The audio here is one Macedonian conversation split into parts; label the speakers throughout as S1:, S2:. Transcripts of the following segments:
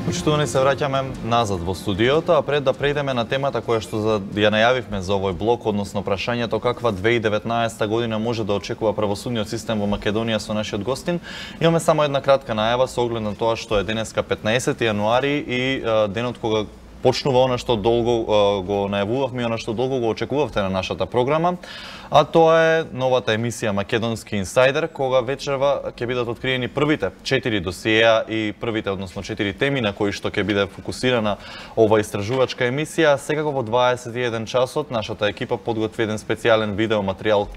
S1: Почитувани, се враќаме назад во студиото, а пред да преидеме на темата која што ја најавивме за овој блок, односно прашањето каква 2019 година може да очекува правосудниот систем во Македонија со нашиот гостин, имаме само една кратка најава со оглед на тоа што е денеска 15 јануари и денот кога почнува она што долго го најавувавме и она што долго го очекувавте на нашата програма, а тоа е новата емисија Македонски инсайдер, кога вечерва ќе бидат откриени првите 4 досиеа и првите, односно 4 теми на кои што ќе биде фокусирана ова истражувачка емисија. Секако во 21 часот нашата екипа подготви еден специјален видеоматеријал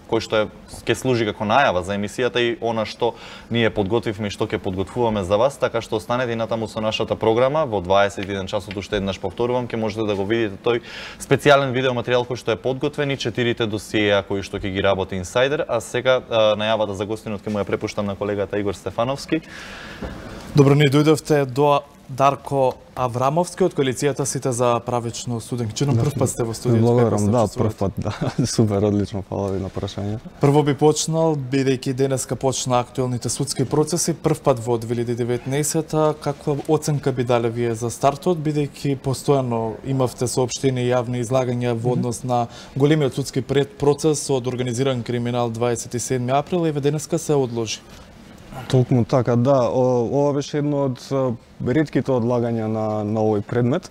S1: кој што ќе служи како најава за емисијата и она што ние подготвивме и што ќе подготвуваме за вас, така што останете и натаму со нашата програма. Во 21 часот, уште еднаш повторувам, ќе можете да го видите тој специјален видеоматеријал кој што е подготвен и 4 досиеа кои што ќе ги работи инсайдер, а сега најавата за гостинот ќе му ја препуштам на колегата Игор Стефановски.
S2: Добро ни дојдовте до Дарко Аврамовски од коалицијата Сите за правично судење. Прв пат сте во студиото.
S3: Благодарам, да, прв пат, да. Супер, одлично, фала ви на прашањето.
S2: Прво би почнал, бидејќи денеска почна актуелните судски процеси, прв пат во 2019-та, каква оценка би дале вие за стартот, бидејќи постојано имавте соопштени јавни излагања во однос на големиот судски процес од организиран криминал 27 април и денеска се одложи.
S3: Толкому така, да. Ова беше едно од ретките одлагања на овој предмет.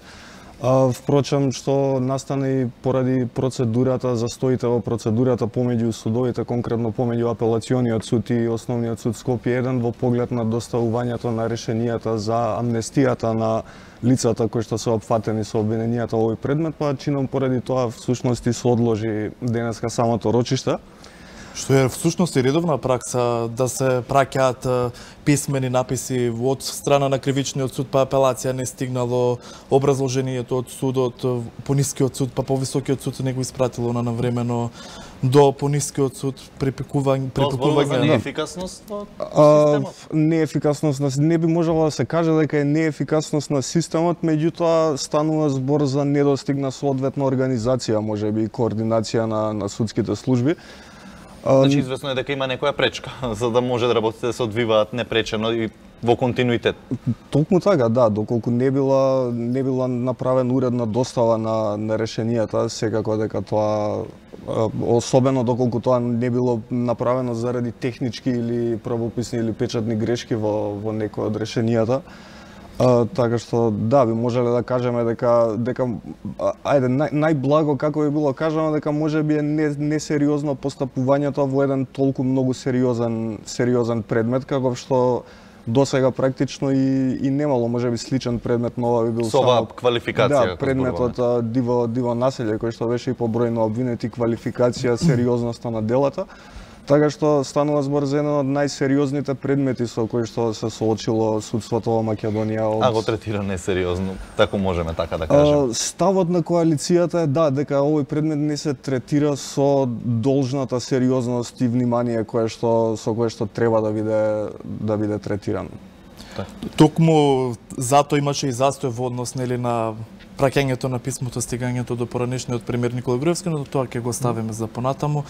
S3: Впрочем, што настане и поради процедурата, застоите во процедурата помеѓу судовите, конкретно помеѓу апелациониот суд и основниот суд Скопје 1 во поглед на доставувањето на решенијата за амнестијата на лицата кои што се опфатени со обвиненијата во овој предмет, па чином поради тоа всушност и се одложи денеска самото рочиште.
S2: Што е всушност и редовна пракса да се праќаат писмени написи од страна на кривичниот суд, па апелација не стигнало образложението од судот, по нискиот суд, па по високиот суд не го испратило на времено до понискиот суд припекување.
S1: Тоа за неефикасност во системот?
S3: Неефикасност не би можело да се каже дека е неефикасност на системот, меѓутоа станува збор за недостигна соодветна организација, можеби и координација на судските служби.
S1: Значи, известно е дека има некоја пречка, за да може да работите да се одвиваат непречено и во континуитет.
S3: Толку така, да, доколку не била направена уредна достава на решенијата, секако дека тоа, особено доколку тоа не било направено заради технички или правописни или печатни грешки во некој од решенијата. Така што да, би можеле да кажеме дека ајде најблаго како би било кажано дека можеби е несериозно постапувањето во еден толку многу сериозен предмет, како што досега практично и немало можеби сличен предмет, но ова би бил
S1: со оваа квалификација.
S3: Да, предметот диво населје кој што беше и по број на обвинети, квалификација, сериозноста на делата. Така што станува збор за еден од најсериозните предмети со кои што се соочило судството во Македонија.
S1: А го третира несериозно, тако можеме така да кажеме.
S3: Ставот на коалицијата е дека овој предмет не се третира со должната сериозност и внимание со кое што треба да биде третиран.
S2: Токму затоа имаше и застој во однос на праќањето на писмото, стигањето до поранешниот премиер Никола Груевски, но тоа ќе го ставиме за понатаму.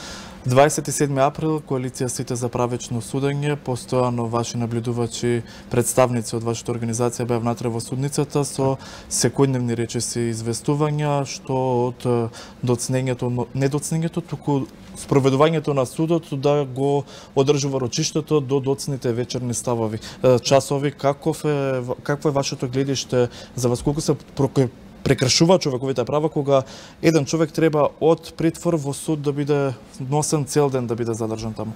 S2: 27 април, коалиција Сите за правечно судење, постојано ваши наблюдувачи, представници од вашата организација беа внатре во судницата со секојдневни речиси известувања, што од не доцнењето, туку спроведувањето на судот да го одржува рочиштето до доцните вечерни часови. Какво е вашето гледиште за вас? Колку се прекршува човековите права кога еден човек треба од притвор во суд да биде носен цел ден, да биде задржан таму?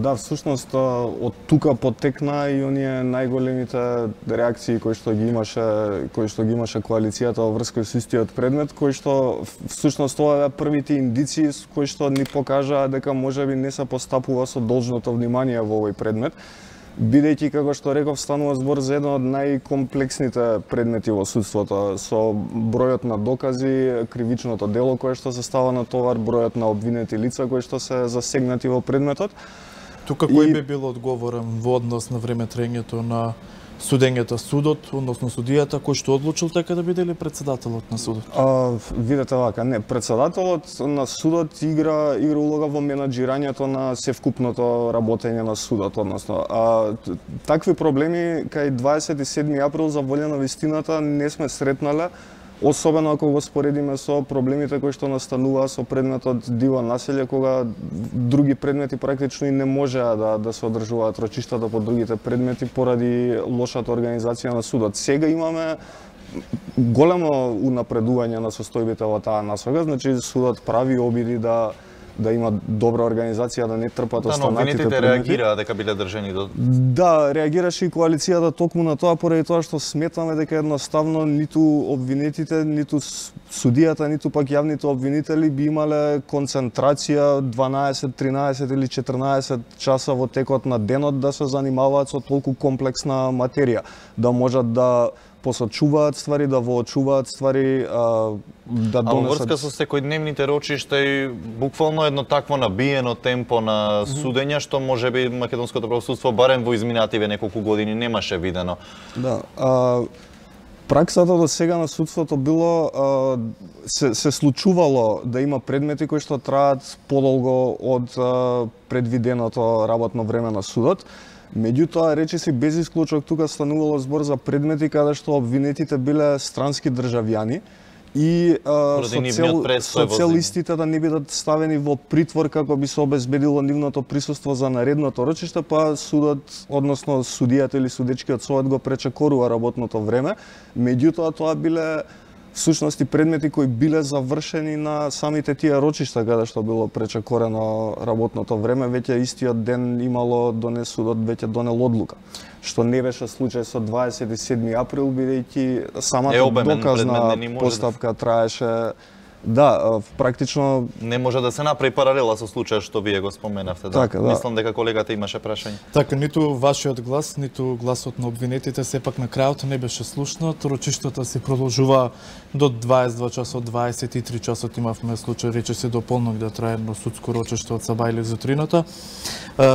S3: Да, всушност од тука потекна и оние најголемите реакции кои што ги имаше коалицијата во врска со истиот предмет, кои што всушност тоа е првите индиции кои што ни покажаа дека можеби не се постапува со должното внимание во овој предмет, бидејќи, како што реков, станува збор за еден од најкомплексните предмети во судството, со бројот на докази, кривичното дело кое што се става на товар, бројот на обвинети лица кои што се засегнати во предметот.
S2: Тука кој би бил одговорен во однос на време траењето на судењето, судот, односно судијата кој што одлучил така да биде ли председателот на судот?
S3: Видете вака, не, председателот на судот игра улога во менаџирањето на севкупното работење на судот, односно такви проблеми кај 27 април за волја на вистината не сме сретнале, особено ако го споредиме со проблемите кои што настануваа со предметот диво населје, кога други предмети практично и не можеа да се одржуваат рочиштата по другите предмети поради лошата организација на судот. Сега имаме големо унапредување на состојбите во таа насока, значи судот прави обиди да има добра организација, да не трпат останатите предмети.
S1: Реагираа дека биле држани до...
S3: Да, реагираше и коалицијата токму на тоа, поради тоа што сметаме дека едноставно ниту обвинетите, ниту судијата, ниту пак јавните обвинители би имале концентрација 12, 13 или 14 часа во текот на денот да се занимаваат со толку комплексна материја, да можат да посочуваат ствари, да воочуваат ствари, да донесат... А во врска со
S1: секојдневните рочишта и буквално едно такво набиено темпо на судења, што можеби македонското правосудство барем во изминативе неколку години немаше видено.
S3: Да, праксата до сега на судството било, се случувало да има предмети кои што траат подолго од предвиденото работно време на судот. Меѓутоа, речиси без исклучок, тука станувало збор за предмети каде што обвинетите биле странски државјани и со цел истите да не бидат ставени во притвор како би се обезбедило нивното присуство за наредното рочиште, па судот, односно судијата или судечкиот совет го пречекорува работното време. Меѓутоа, тоа биле всушност и предмети кои биле завршени на самите тие рочишта каде што било пречекорено работното време, веќе истиот ден имало судот веќе донел одлука, што не беше случај со 27 април, бидејќи самата доказна постапка траеше. Да, практично
S1: не може да се направи паралела со случајот што вие го споменавте. Да.
S3: Така, да.
S1: Мислам дека колегата имаше прашање.
S2: Така, ниту вашиот глас, ниту гласот на обвинетите сепак на крајот не беше слушнат. Рочиштата се продолжува до 22 часот, 23 часот имавме случај, речиси до полнок да трае едно судско рочиште од саба или зутрината.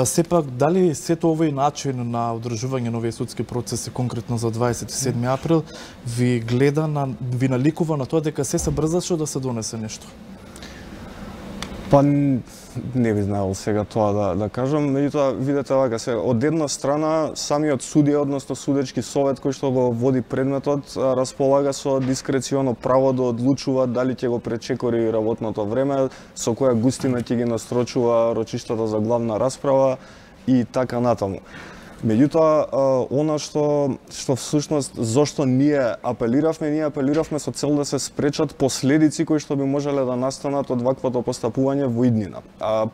S2: Сепак, дали сето овој начин на одржување на овие судски процеси, конкретно за 27 април, ви наликува на тоа дека се брзаше да се донесе нешто?
S3: Па не би знаел сега тоа да кажам, меѓутоа видете вака се, од една страна самиот судија, односно судечки совет кој што го води предметот, располага со дискреционо право да одлучува дали ќе го пречекори работното време, со која густина ќе ги настрочува рочиштата за главна расправа и така натаму. Меѓутоа, она што всушност зошто ние апелиравме со цел да се спречат последици кои што би можеле да настанат од ваквото постапување во иднина.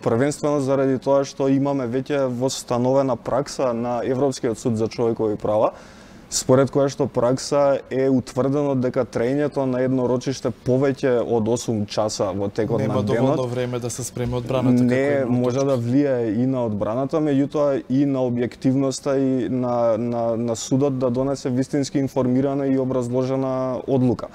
S3: Првенствено заради тоа што имаме веќе востановена пракса на Европскиот суд за човекови права, според која што пракса е утврдено дека траењето на едно рочиште повеќе од 8 часа во текот на денот
S2: нема доволно време да се спреми одбраната.
S3: Не може да влијае и на одбраната, меѓутоа и на објективноста и на судот да донесе вистински информирана и образложена одлука.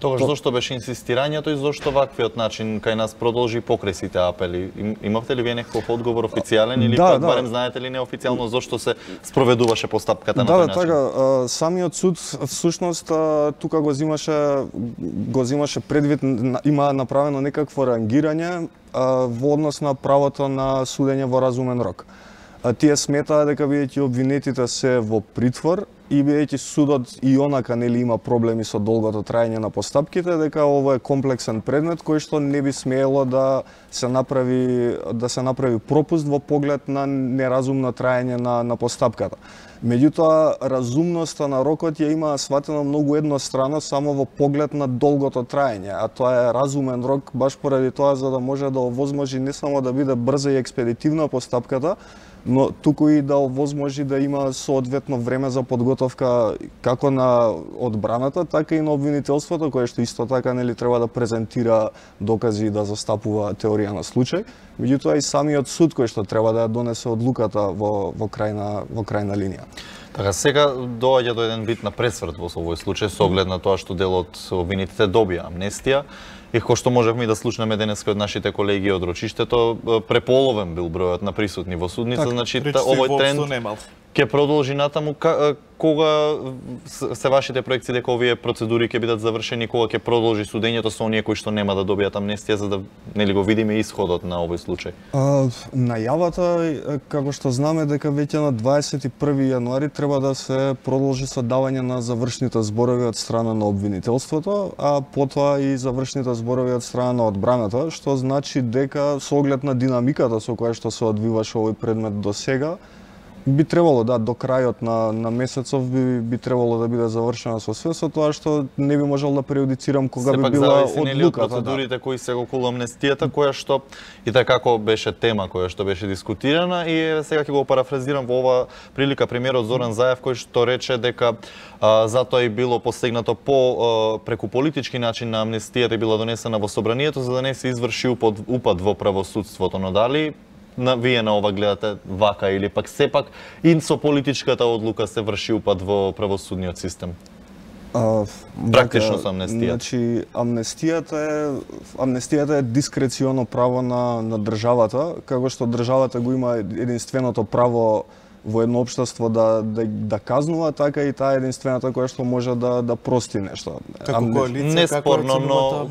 S1: Тогаш зошто беше инсистирањето и зошто ваквиот начин кај нас продолжи покрај сите апели? Имавте ли вие некој одговор официјален или барем знаете ли неофицијално зошто се спроведуваше постапката на тој начин?
S3: Да, така, самиот суд всушност тука го земаше предвид, има направено некакво рангирање во однос на правото на судење во разумен рок. Тие сметаа дека бидејќи обвинетите се во притвор и бидејќи судот и онака нели има проблеми со долгото траење на постапките, дека ова е комплексен предмет кој што не би смеело да се направи пропуст во поглед на неразумно траење на постапката. Меѓутоа, разумноста на рокот ја има сватено многу еднострано само во поглед на долгото траење, а тоа е разумен рок баш поради тоа за да може да овозможи не само да биде брза и експедитивна постапката, но туку и да овозможи да има соодветно време за подготовка како на одбраната, така и на обвинителството, кое што исто така нели треба да презентира докази и да застапува теорија на случај. Меѓутоа и самиот суд кој што треба да ја донесе одлуката во крајна линија.
S1: Така, сега доаѓа до еден вид на пресврт во овој случај со оглед на тоа што дел од обвинетите добија амнестија. И кој што можевме да слушнеме денеска од нашите колеги од рочиштето, преполовен бил бројот на присутни во судница,
S2: так,
S1: значи овој тренд ќе продолжи натаму кога се вашите проекции дека овие процедури ќе бидат завршени, кога ќе продолжи судењето со оние кои што нема да добијат амнестија, за да нели го видиме исходот на овој случај?
S3: Најавата, како што знаме, дека веќе на 21 јануари треба да се продолжи со давање на завршните зборови од страна на обвинителството, а потоа и завршните зборови од страна на одбраната, што значи дека со оглед на динамиката со која што се одвиваше овој предмет до сега, би требало до крајот на месецов би требало да биде завршено со све, со тоа што не би можел да преюдицирам кога би била одлуката.
S1: Процедурите кои се околу амнестијата, која што и така како беше тема која што беше дискутирана, и сега ќе го парафразирам во ова прилика премиерот Зоран Заев, кој што рече дека затоа и било постигнато преку политички начин на амнестијата и била донесена во собранието за да не се изврши упад во правосудството, но дали вие на ова гледате вака или пак сепак и со политичката одлука се врши упад во правосудниот систем? Практично со амнестијата.
S3: Значи, амнестијата е дискреционо право на државата, како што државата го има единственото право во едно општество да казнува, така и таа единствената која што може да прости нешто.
S2: Како коалиција,
S1: неспорно, но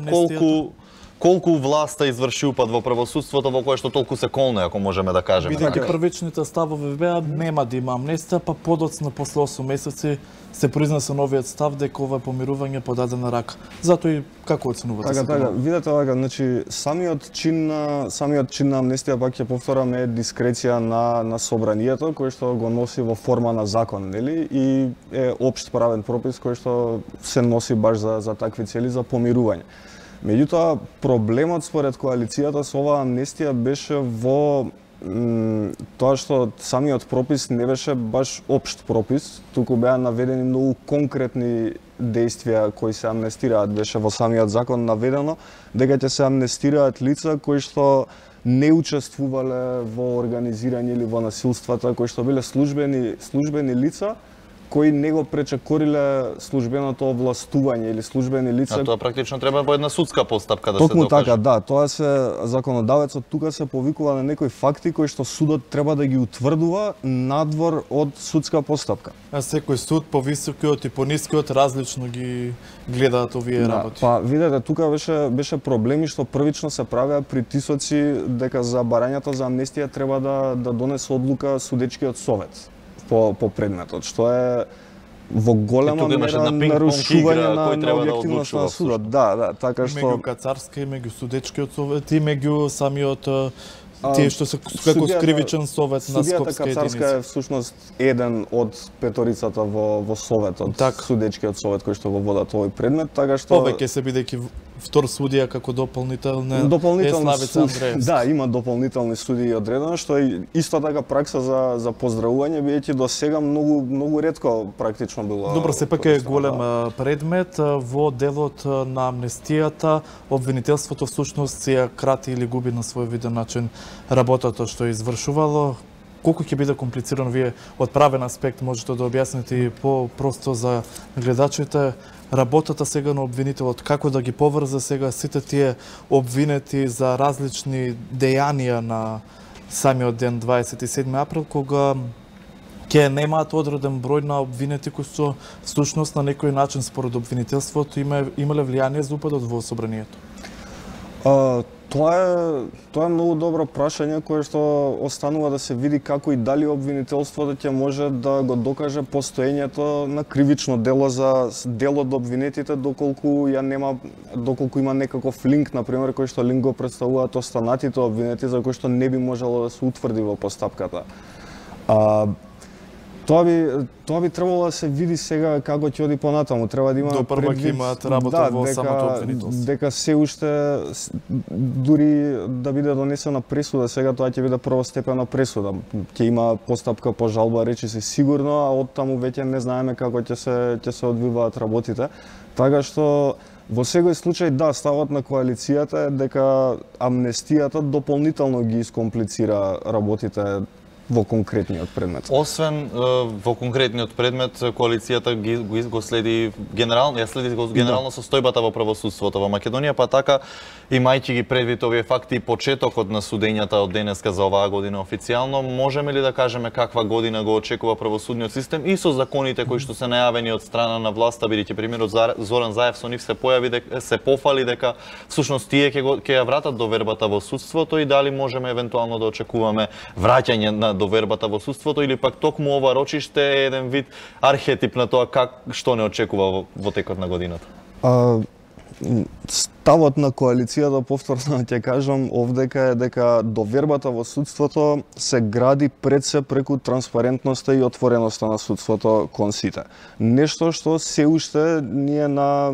S1: колку власта изврши упад во правосудството во кое што толку се колне, ако можеме да кажеме.
S2: Бидејќи првичните ставови беа нема да има амнестија, па подоцна после 8 месеци се произнесе новиот став дека ова е помирување по дадена рака. Затоа и како оценувате?
S3: Така, видете вака, значи самиот чин на амнестија, пак ќе повторам, е дискреција на собранието кој што го носи во форма на закон, нели? И е општ правен пропис кој што се носи баш за такви цели, за помирување. Меѓутоа, проблемот според коалицијата со оваа амнестија беше во тоа што самиот пропис не беше баш општ пропис, туку беа наведени многу конкретни действија кои се амнестираат. Беше во самиот закон наведено дека ќе се амнестираат лица кои што не учествувале во организирање или во насилствата, кои што биле службени лица, кои не го пречекориле службеното овластување или службени лица.
S1: А тоа практично треба во една судска постапка да
S3: Токму
S1: се докаже.
S3: Така, да, тоа се законодавецот тука се повикува на некои факти кои што судот треба да ги утврдува надвор од судска постапка.
S2: А секој суд, по високиот и по нискиот, различно ги гледаат овие работи.
S3: Па видете, тука беше проблеми што првично се правеа притисоци дека за барањето за амнестија треба да донесе одлука судечкиот совет по предметот, што е во голема мера нарушување на објективност на судот. Да, така што
S2: меѓу Кацарска и меѓу судечкиот совет и меѓу самиот тие што се како скривичен совет на скопска единица.
S3: Кацарска е всушност еден од петорицата во советот, судечкиот совет кој што го водат овој предмет, така што
S2: повеќе се бидејќи втор судија како дополнителна Славица Андреевска.
S3: Да, има дополнителни судии одредено, што е исто така пракса за поздравување, бидејќи до сега многу ретко практично било.
S2: Добро, сепак е голем предмет во делот на амнестијата. Обвинителството всушност ја крати или губи на свој виден начин работата што е извршувало. Колку ќе биде комплицирано, вие од правен аспект можете да објасните и по-просто за гледачите работата сега на обвинителот, како да ги поврзе сега сите тие обвинети за различни дејанија на самиот ден 27 април, кога ќе немаат одреден број на обвинети кои што всушност на некој начин според обвинителството имале влијание за упадот во собранието?
S3: Тоа е многу добро прашање кое што останува да се види како и дали обвинителството ќе може да го докаже постоењето на кривично дело за дел од обвинетите доколку има некаков линк, например, кој што линк го представуваат останатите обвинети за кој што не би можело да се утврди во постапката. Тоа би требало да се види сега како ќе оди понатаму. Треба да има
S2: предвид, имаат работа во самото обвинителство.
S3: Дека се уште дури да биде донесена пресуда, сега тоа ќе биде првостепена пресуда. Ќе има постапка по жалба, речиси сигурно, а оттаму веќе не знаеме како ќе се одвиваат работите. Така што во секој случај ставот на коалицијата е дека амнестијата дополнително ги искомплицира работите во конкретниот предмет.
S1: Освен во конкретниот предмет, коалицијата го следи генерално, генерално состојбата во правосудството во Македонија, па така имајќи ги предвид овие факти и почетокот на судењата од денеска за оваа година официјално, можеме ли да кажеме каква година го очекува правосудниот систем и со законите кои што се најавени од страна на власта, бидејќи примерот Зоран Заев со нив се пофали дека всушност тие ќе ја вратат довербата во судството и дали можеме евентуално да очекуваме враќање на довербата во судството или пак токму ова рочиште е еден вид архетип на тоа што не очекува во текот на годината?
S3: Ставот на коалицијата, повторно ќе кажам, овдека е дека довербата во судството се гради пред се преку транспарентноста и отвореноста на судството кон сите. Нешто што се уште ние на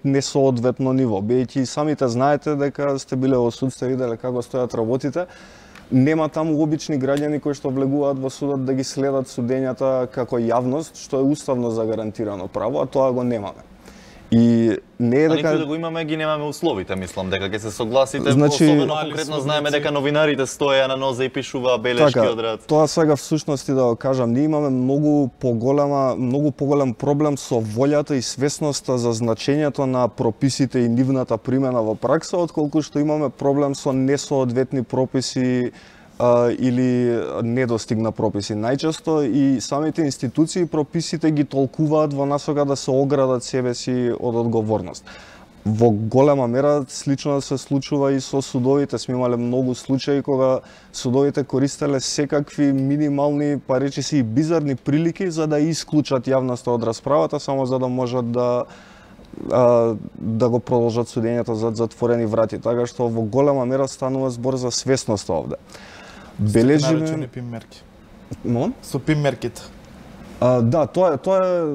S3: несоодветно ниво. Бидејќи самите знаете дека сте биле во судство и виделе како стојат работите, нема таму обични граѓани кои што влегуваат во судот да ги следат судењата како јавност, што е уставно загарантирано право, а тоа го немаме. И не е дека
S1: да го имаме, ги немаме условите, мислам дека ќе се согласите, особено конкретно знаеме дека новинарите стоеа на нозе и пишуваа белешки од рад.
S3: Тоа сега всушност и да го кажам, ние имаме многу поголем проблем со волјата и свесноста за значењето на прописите и нивната примена во пракса, отколку што имаме проблем со несоодветни прописи или недостигна прописи. Најчесто и самите институции прописите ги толкуваат во насока да се оградат себе си од одговорност. Во голема мера слично се случува и со судовите. Сме имале многу случаи кога судовите користеле секакви минимални, па речиси и бизарни прилики за да исклучат јавноста од расправата, само за да можат да го продолжат судењето за затворени врати. Така што во голема мера станува збор за свесност овде.
S2: Бележиме пиммерки. Со пиммерките.
S3: Да, тоа е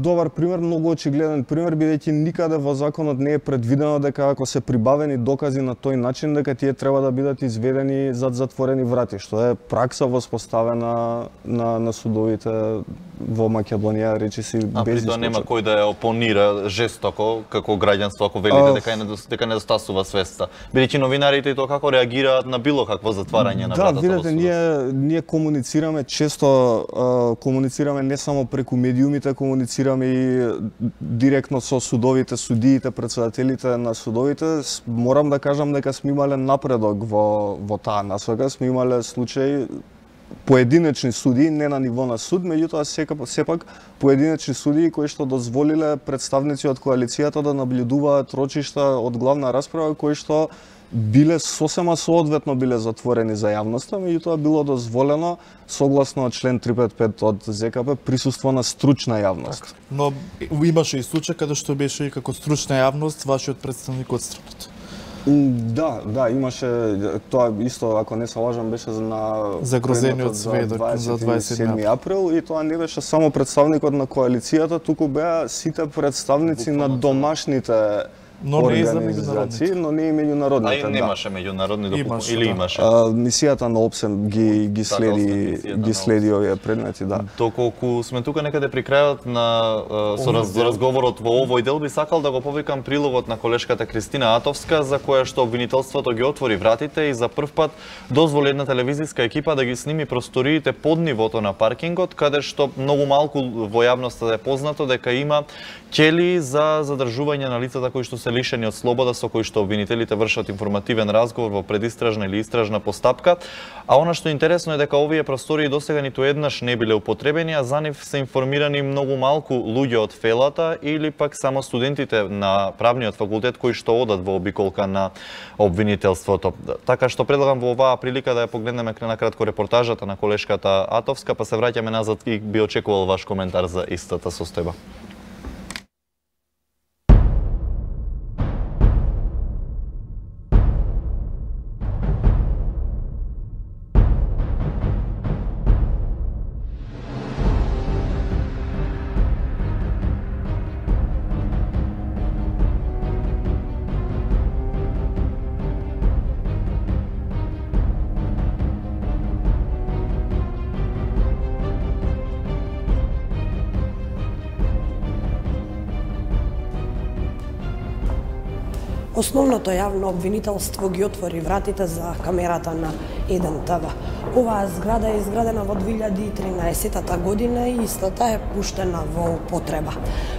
S3: добар пример, многу очигледен пример, бидејќи никаде во законот не е предвидено дека ако се прибавени докази на тој начин дека тие треба да бидат изведени зад затворени врати, што е пракса воспоставена на судовите во Македонија, речиси без исклучок. А при тоа
S1: нема кој да ја опонира жестоко како граѓанство ако велите дека недостасува свеста. Бидејќи новинарите и тоа како реагираат на било какво затварање на вратата во судот.
S3: Да, видете, ние комуницираме често, не само преку медиумите, комуницираме и директно со судовите, судиите, председателите на судовите. Морам да кажам дека сме имале напредок во таа насока. Сме имале случаи поединечни судии, не на ниво на суд, меѓутоа сепак поединечни судии кои што дозволиле представници од коалицијата да наблюдуваат рочишта од главна расправа кои што биле сосема соодветно биле затворени за јавноста, меѓутоа било дозволено согласно член 355 од ЗКП присуство на стручна јавност.
S2: Но имаше и случај каде што беше и како стручна јавност вашиот представник отстранет.
S3: Да, имаше тоа исто, ако не се лажам, беше на
S2: загрозениот сведок за 27
S3: април и тоа не беше само представникот на коалицијата, туку беа сите представници на домашните организации, но не и меѓународните.
S1: А и немаше меѓународни или имаше?
S3: Мисијата на ОПСЕН ги следи овие предмети, да.
S1: Доколку сме тука некаде при крајот на разговорот во овој дел, би сакал да го повикам прилогот на колешката Кристина Атовска, за која што обвинителството ги отвори вратите и за прв пат дозволи една телевизиска екипа да ги сними просториите под нивото на паркингот, каде што многу малку во јавноста е познато дека има ќели за задржување на лицата кои што се лишени од слобода, со кои што обвинителите вршат информативен разговор во предистражна или истражна постапка. А она што е интересно е дека овие простории досега ниту еднаш не биле употребени, а за нив се информирани многу малку луѓе од фелата или пак само студентите на правниот факултет кои што одат во обиколка на обвинителството. Така што предлагам во оваа прилика да ја погледнеме на кратко репортажата на колешката Атовска, па се враќаме назад и би очекувал ваш коментар за истата состојба.
S4: Основното јавно обвинителство ги отвори вратите за камерата на 1 ТВ. Оваа зграда е изградена во 2013 година и истата е пуштена во употреба.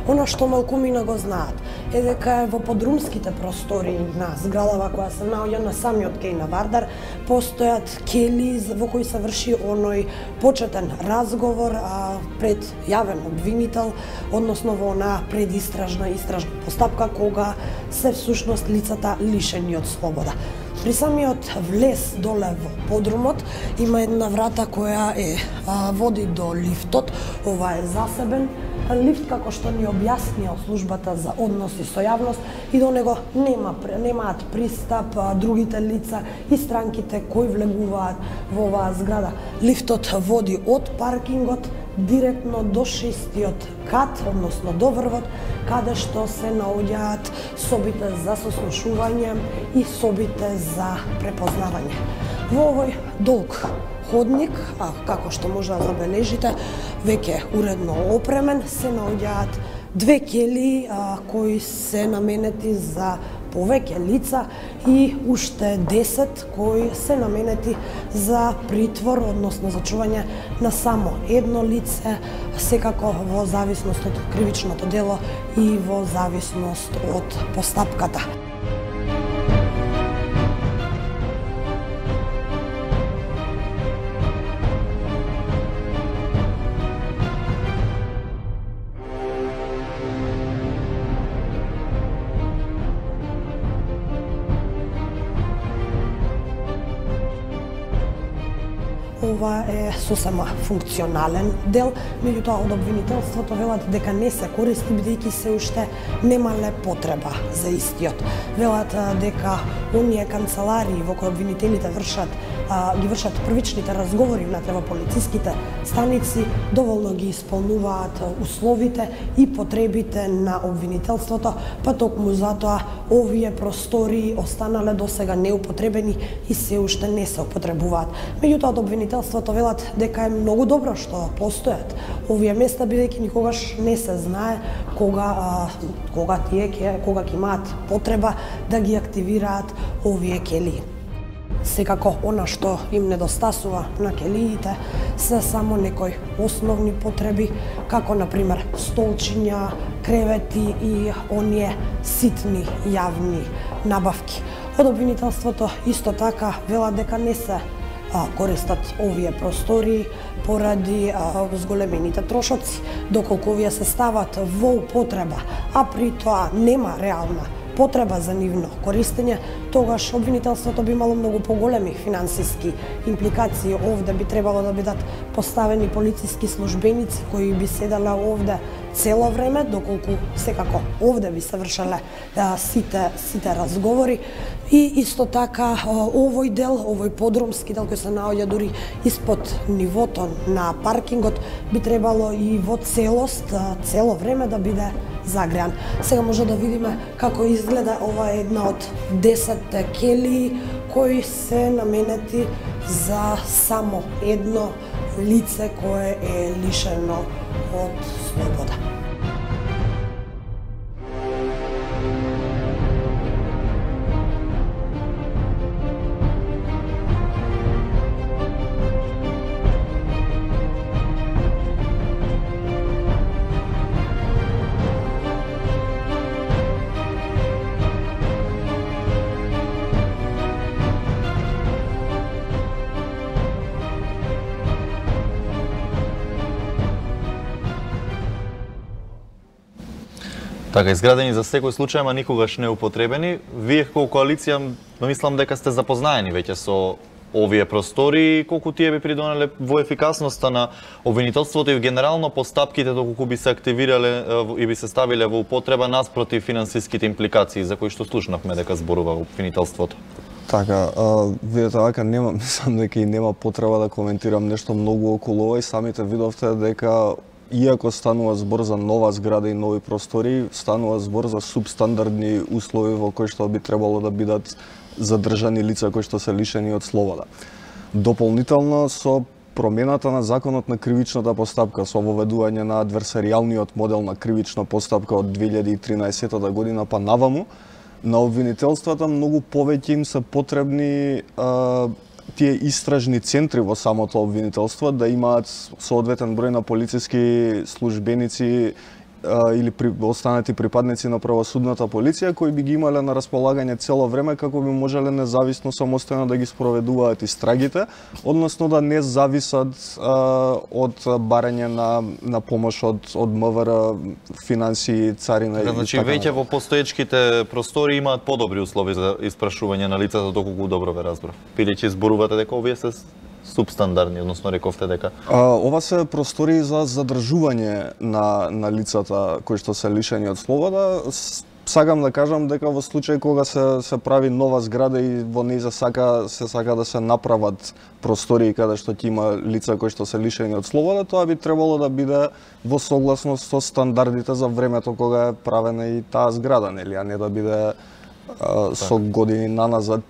S4: Она што малкумина го знаат е дека во подрумските простори на зградава која се наоѓа на самиот кеј на Вардар постојат кели во кои се врши оној почетен разговор пред јавен обвинител, односно во она предистражна постапка кога се всушност лицата лишени од слобода. При самиот влез доле во подрумот има една врата која води до лифтот. Ова е засебен лифт, како што ни објаснија службата за односи со јавност, и до него немаат пристап другите лица и странките кои влегуваат во оваа зграда. Лифтот води од паркингот директно до 6-тиот кат, односно до врвот, каде што се наоѓаат собите за сослушување и собите за препознавање. Во овој долг ходник, како што може да забележите, веќе уредно опремен, се наоѓаат 2 кели кои се наменети за повеќе лица и уште 10 кои се наменети за притвор, односно за чување на само едно лице, секако во зависност од кривичното дело и во зависност од постапката. Ова е сосема функционален дел, меѓутоа од обвинителството велат дека не се користи бидејќи се уште немале потреба за истиот. Велат дека оние канцеларии во кои обвинителите ги вршат првичните разговори внатре во полициските станици доволно ги исполнуваат условите и потребите на обвинителството, па токму затоа овие простори останале досега неупотребени и се уште не се употребуваат. Меѓутоа од обвинителството велат дека е многу добро што постојат овие места, бидејќи никогаш не се знае кога ќе имаат потреба да ги активираат овие келии. Секако, она што им недостасува на келиите се само некои основни потреби, како например столчиња, кревети и оние ситни јавни набавки. Од обвинителството исто така велат дека не се користат овие простори поради зголемените трошоци, доколку овие се стават во употреба, а при тоа нема реална потреба за нивно користење, тогаш обвинителството би имало многу поголеми финансиски импликации. Овде би требало да бидат поставени полициски службеници кои би седеле овде цело време, доколку секако овде би се вршеле сите разговори. И исто така овој дел, овој подрумски дел кој се наоѓа дури испод нивото на паркингот, би требало и во целост, цело време да биде загреан. Сега може да видиме како изгледа ова една од 10 келии кои се наменети за само едно лице кое е лишено од слобода.
S1: Така, изградени за секој случај, ама никогаш не употребени. Вие како коалиција, мислам дека сте запознаени веќе со овие простори, колку тие би придонеле во ефикасноста на обвинителството и генерално постапките доколку би се активирале и би се ставиле во употреба наспротив финансиските импликации за кои што слушнавме дека зборува обвинителството.
S3: Така, видете, вака мислам дека и нема потреба да коментирам нешто многу околу ова и самите видовте дека иако станува збор за нова зграда и нови простори, станува збор за субстандардни услови во кои што би требало да бидат задржани лица кои што се лишени од слобода. Дополнително со промената на законот на кривичната постапка, со воведување на адверсаријалниот модел на кривична постапка од 2013 година па наваму, на обвинителствата многу повеќе им се потребни тие истражни центри во самото обвинителство да имаат соодветен број на полициски службеници или останати припадници на правосудната полиција кои би ги имале на располагање цело време како би можеле независно самостојно да ги спроведуваат истрагите, односно да не зависат од барање на помош од МВР, финансии, царина и така.
S1: Значи веќе во постоечките простори имаат подобри услови за испрашување на лицата, доколку добро ве разбрав. Бидејќи зборувате дека овие се субстандарни, односно рековте дека
S3: ова се простори за задржување на лицата кои што се лишени од слобода. Сакам да кажам дека во случај кога се прави нова зграда и во неја се сака да се направат простори каде што ќе има лица кои што се лишени од слобода, тоа би требало да биде во согласност со стандардите за времето кога е правена и таа зграда, нели, а не да биде со години наназад.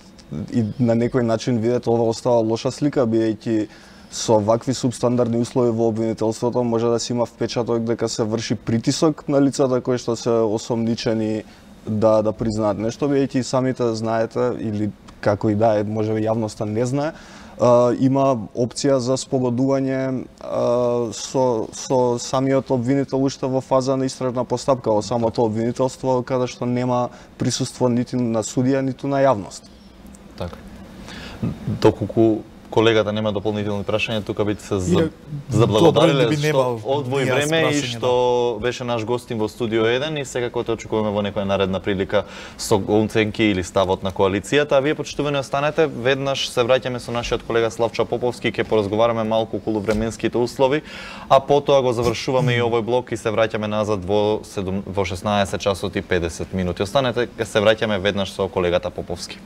S3: И на некој начин видете ова остава лоша слика, бидејќи со вакви субстандардни услови во обвинителството може да се има впечаток дека се врши притисок на лицата кои што се осомничени да признаат нешто, бидејќи самите знаете или како и да е, можеби јавноста не знае, има опција за спогодување со самиот обвинител уште во фаза на истражна постапка во самото обвинителство, каде што нема присуство ниту на судија, ниту на јавност.
S1: Така. Доколку колегата нема дополнителни прашања, тука би се заблагодариле што одвои време и што беше наш гостин во Студио 1 и секако те очекуваме во некоја наредна прилика со оценки или ставот на коалицијата. А вие, почитувани, останете, веднаш се враќаме со нашиот колега Славчо Поповски, ќе поразговараме малку околу временските услови, а потоа го завршуваме и овој блок и се враќаме назад во 16 часот и 50 минути. Останете, ќе се враќаме веднаш со колегата Поповски.